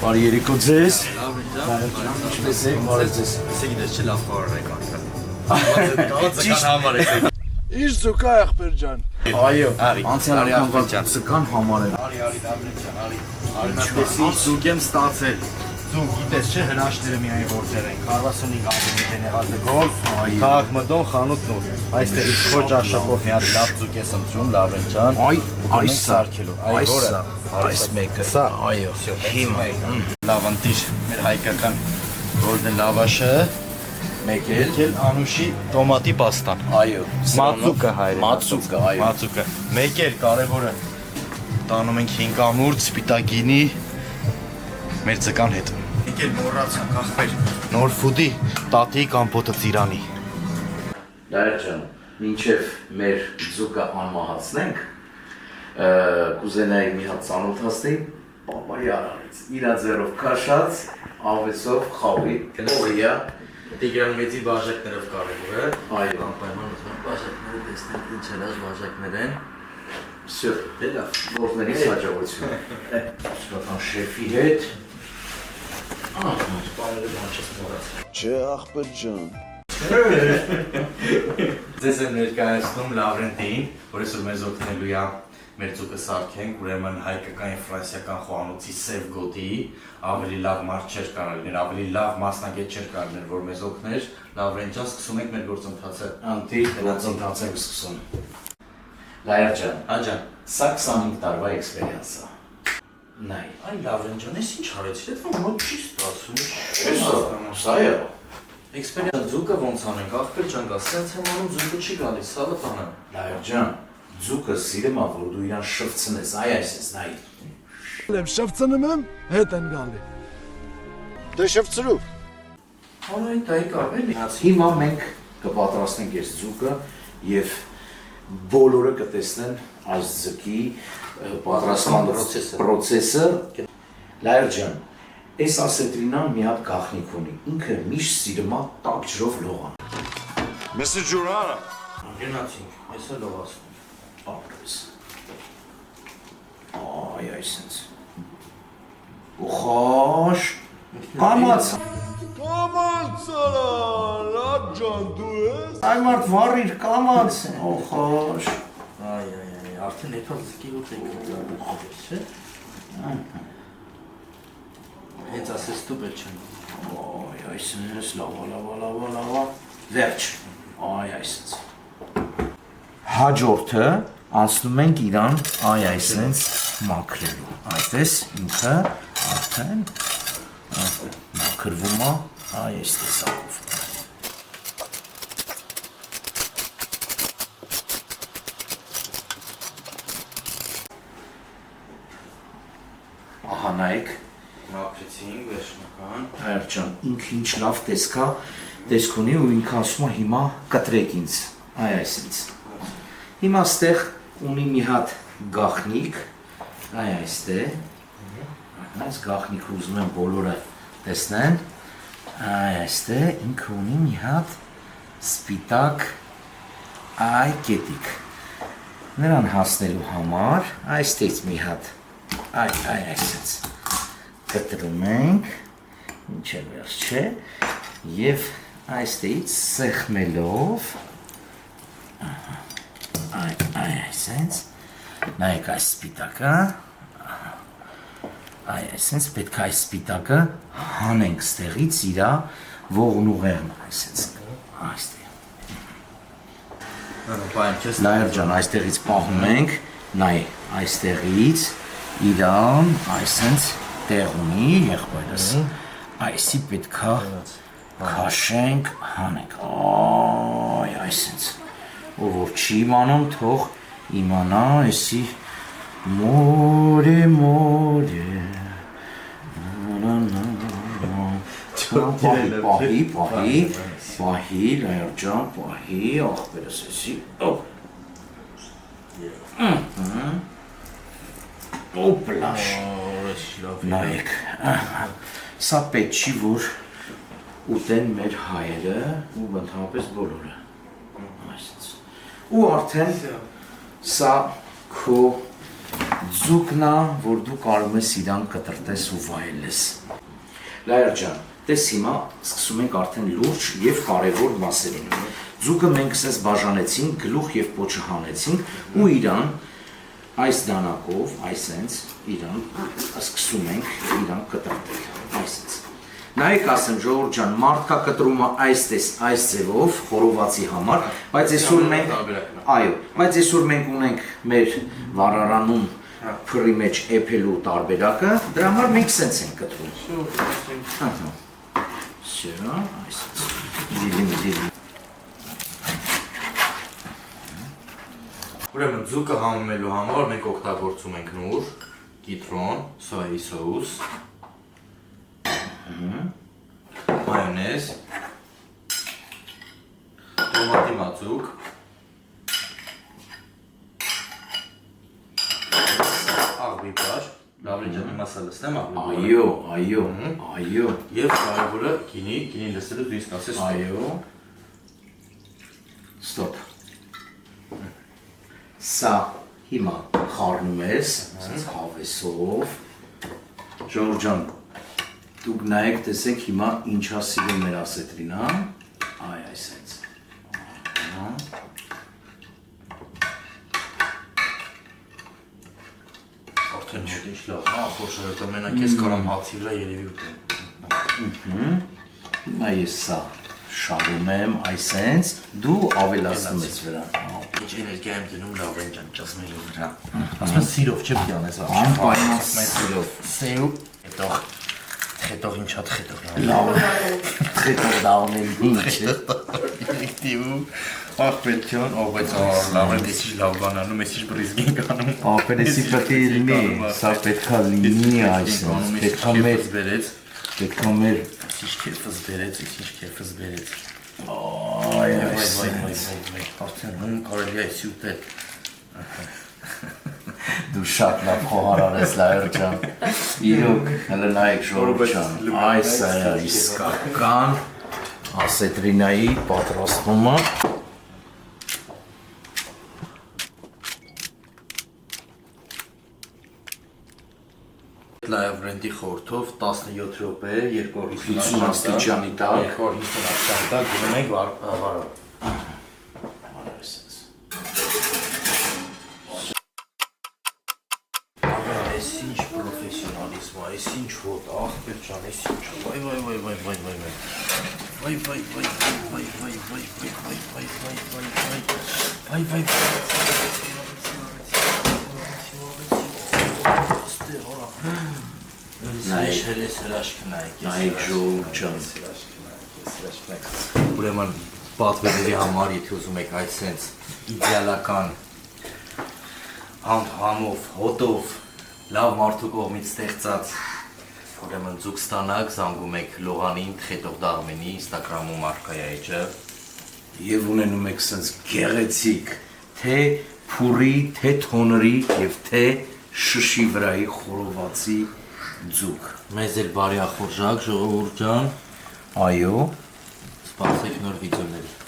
Բարի երեկո ձեզ։ Ինչպես եք, բարև ձեզ։ Գիտես չի լավ խորհուրդ եք անում։ Ինչ զուկա եղբեր ջան։ Այո, անցյալ անգամվա ցկան համարել։ Արի Դավրենցյան, արի։ Արի զուկ եմ ստացել։ Զուկ գիտես չէ, հրաշները միայն որտեղ են։ 45 անգամին եղած է գոլ։ Քաղաք մտոն խանութն ու այստեղ քոջ արշակով մի հատ լավ զուկ ես ընտրում Դավրենցյան։ Այս սարքելու։ այս մեկը։ Սա, այո, հիմա։ Լավ ընտիր մեր հայկական գոլդեն լավաշը։ Մեկ էլ Անուշի տոմատի պաստան։ Այո, Մածուկը հայրեն։ Մածուկը, այո։ Մածուկը։ Մեկ էլ կարևորը տանում ենք 5 ամուրց, սպիտակինի մեր ձկան հետ։ Մեկ էլ մոռացանք ախպեր նոր ֆուդի տատի կամպոտը ծիրանի։ Դայր ջան, մինչև մեր ձուկը անմահացնենք, կուզենայի մի հատ ծանոթացնեի պապայի արարից։ Իրա ձեռով քաշած, ավեսով խաղի։ Օղիա Տիգրան մեծի բաժակներով կարևոր է։ Այո, Անպայման ուզում բաժակները տեսնենք ինչ հրաշ բաժակներ են։ Всё, Դե լավ։ ողջունի հաջողություն։ Իսկական շեֆի հետ։ Բաները բանջես մոռացա։ Չէ ախպեր ջան։ Ձեզ եմ ներկայացնում Լավրենտին, որ այսօր մեզ օգնելու է մեր ձուկը սարքենք, ուրեմն հայկական եւ ֆրանսիական խոհանոցի սև գոտի, ավելի լավ մարդ չէր կարող լինել, ավելի լավ մասնագետ չէր կարող լինել, որ մեզ օգներ։ Լավրենտյան, սկսում ենք մեր գործընթացը։ Անտի գործընթաց ենք սկսում։ Լայր ջան, Աջան, սա 25 տարվա էքսպերիենս է։ Նայ, այ Լավրենտյան, ես ինչ արեցի, դա մոտ չի ստացվում։ սա է։ Էքսպերիենս ձուկը ոնց անենք, ախպեր ջան, գա, սենց եմ անում, ձուկը չի գալիս, սալը տանը։ Լայր ջան, ձուկը սիրում է, որ դու իրան շվցնես, այ այսպես, նայ։ Եմ շվցնում եմ, հետ են գալի։ Դե շվցրու։ Արայ, դա էլի։ Հիմա մենք կպատրաստենք այս ձուկը եւ բոլորը կտեսնեն այս ձկի պատրաստման process-ը։ Լայր ջան, այս ասետրինան մի հատ գաղտնիք ունի, ինքը միշտ սիրում է տաք ջրով լողան։ Մեսը ջուրանը։ Գնացինք, ես էլ լողացնում։ Ապրես։ Այ այսպես։ Ուխաշ, կամաց։ Կամանց արա, լավ ջան դու ես։ Այ մարդ վառիր կամաց, ուխաշ։ Այ, արդեն հետո զկի ուտենք գալիս, չէ՞։ Հենց ասես դու բել չեմ։ Այ այսպես, լավա։ Վերջ, այ այսպես։ Հաջորդը անցնում ենք իրան այ այսպես մաքրելու։ Այդպես ինքը արդեն մաքրվում է այ այսպես ակով։ Ահա նայեք, Մաքրեցինք, վերջնական։ Հայր ջան, ինքը ինչ լավ տեսք ունի ու ինքը ասում է հիմա կտրեք ինձ, այ այսպես։ Հիմա ստեղ ունի մի հատ գաղտնիք, այ այստեղ, այս գաղտնիքը ուզում եմ բոլորը տեսնեն, այ այստեղ ինքը ունի մի հատ սպիտակ այ կետիկ, նրան հասնելու համար այստեղից մի հատ, այ այսպես, կտրում ենք, ինչ է վերջ չէ, և այստեղից սեղմելով, այ այսենց, նայեք այս սպիտակը, այ այսենց պետք է այս սպիտակը հանենք ստեղից իրա ողն ուղեղն այսենց, այստեղ։ Նայր ջան, այստեղից պահում ենք, նայ, այստեղից իրան այսենց տեղ ունի եղբայրս, այսի պետք է քաշենք, հանենք, այ այսենց, ով որ չի իմանում, թող իմանա այսի մորե, պահի, լայր ջան, պահի, ախպերս էսի, օպլաշ, նայեք, սա պետք չի, որ ուտեն մեր հայերը ու ընդհանրապես բոլորը, ու արդեն սա քո ձուկն է, որ դու կարող ես իրան կտրտես ու վայելես։ Լայր ջան, տես հիմա սկսում ենք արդեն լուրջ եւ կարեւոր մասերին։ Ձուկը մենք ասես բաժանեցինք, գլուխ եւ պոչը հանեցինք ու իրան այս դանակով, այսենց իրան սկսում ենք իրան կտրտել, այսենց։ Նայեք ասեմ ժողովուրդ ջան, մարդկա կտրումը այս ձևով խորովածի համար, բայց այսօր մենք այո, բայց այսօր մենք ունենք մեր վառարանում փռի մեջ էփելու տարբերակը, դրա համար մենք սենց ենք կտրում։ Всё, այսպես։ Դիլի։ Ուրեմն ձուկը համեմելու համար մենք օգտագործում ենք նուր, կիտրոն, սոյայի սոուս, մայոնեզ, տոմատի մածուկ, աղբիպար, լավրի ջան հիմա սա լսնեմ աղբիպարը։ Այո։ Եվ կարևորը գինի լսելուց դու իսկ ասես այո։ Ստոպ։ Սա հիմա խառնում ես, ասես հավեսով։ Ժողովուրդ ջան, դուք նայեք, տեսեք հիմա ինչա սիրում մեր ասետրին, հա։ Այ այսպես։ Արդեն ինչ լավ, հա, խոշորը մենակ ես կարամ հացի վրա երևի ուտեմ։ Հիմա ես սա շարում եմ, այսենց, դու ավելացնում ես վրան։ Ինչ էներգիա եմ դնում լավրեն ջան, ճասմելու վրա։ Ասում ես սիրով չէ պիտի անես աչք։ Անպայման սիրով։ Սեու, հետող ինչ հատ հետող։ Լավ, հետող դառնեմ ինչ։ Դիու, ախ պետք է, ով բայց լավրեն դեսիջ լավ բանանում, էսիջ բրիզգին կանում։ Ապերեսի պետք է լինի, սա պետք է լինի այսպես, պետք է մեր Ինչ քեֆս բերեց։ Այ, Արդեն նույն կարելի է սյուտել։ դու շատ լավ խոհարար ես լայր ջան։ Իրոք, հələ նայեք ժողովուրդ ջան, այս է իսկական ասետրինայի պատրաստումը։ Լայվ բրենդի խորթով 17 րոպե 250 աստիճանի տակ 250 աստիճանի տակ գնում ենք վարը։ Այս ինչ պրոֆեսիոնալիզմ է, այս ինչ հոտ, ախպեր ջան, այս ինչ նայեք ժողովուրդ ջան։ Ուրեմն պատվերների համար, եթե ուզում եք այդ սենց իդեալական համով, հոտով, լավ մարդու կողմից ստեղծած ուրեմն ձուկ ստանաք, զանգում եք Լողանին, Թխետող Դաղմենի, Instagram-ում առկա է էջը։ Եվ ունենում եք սենց գեղեցիկ, թե փուրի, թե թոնրի և թե շշի վրայի խորովածի ձուկ։ Մեզ էլ բարի ախորժակ, ժողովուրդ ջան։ Այո։ Սպասեք նոր վիդեոների։